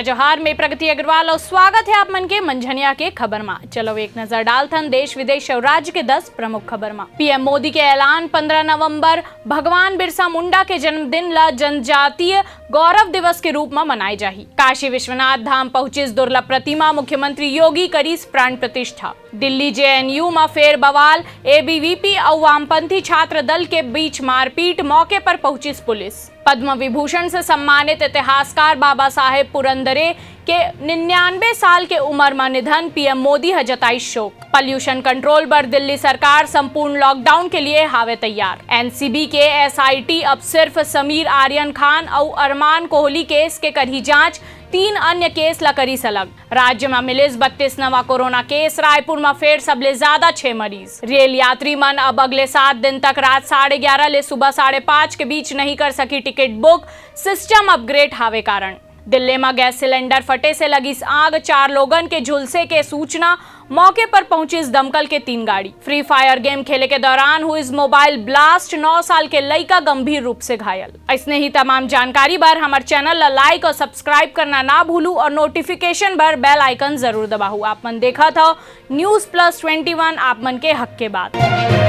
जय जोहार में प्रगति अग्रवाल और स्वागत है आप मन के मंझनिया के खबर में। चलो एक नजर डालथन देश विदेश और राज्य के 10 प्रमुख खबर में। पीएम मोदी के ऐलान 15 नवंबर भगवान बिरसा मुंडा के जन्मदिन ला जनजातीय गौरव दिवस के रूप में मनाई जाही। काशी विश्वनाथ धाम पहुंचिस दुर्लभ प्रतिमा, मुख्यमंत्री योगी करीस प्राण प्रतिष्ठा। दिल्ली जेएनयू में फेर बवाल, एबीवीपी और वामपंथी छात्र दल के बीच मारपीट, मौके पर पहुंचिस पुलिस। पद्म विभूषण से सम्मानित इतिहासकार बाबा साहेब पुरंदरे के 99 साल के उम्र में निधन, पीएम मोदी है जताई शोक। पॉल्यूशन कंट्रोल पर दिल्ली सरकार संपूर्ण लॉकडाउन के लिए हावे तैयार। एनसीबी के एसआईटी अब सिर्फ समीर आर्यन खान और अरमान कोहली केस के करी जांच, 3 अन्य केस ला करी सलग। राज्य में मिले 32 नवा कोरोना केस, रायपुर में फेर सबले ज्यादा 6 मरीज। रेल यात्री मन अब अगले 7 दिन तक रात 11:30 ले सुबह 5:30 के बीच नहीं कर सकी टिकट बुक, सिस्टम अपग्रेड हावे कारण। दिल्ली में गैस सिलेंडर फटे से लगी आग, 4 लोगन के झुलसे के सूचना, मौके पर पहुंची दमकल के 3 गाड़ी। फ्री फायर गेम खेले के दौरान हुई मोबाइल ब्लास्ट, 9 साल के लड़का गंभीर रूप से घायल। ऐसने ही तमाम जानकारी पर हमारे चैनल ला लाइक और सब्सक्राइब करना ना भूलू और नोटिफिकेशन पर बेल आइकन जरूर दबाऊ। आप मन देखा था न्यूज़ प्लस 21 आप मन के हक के बात।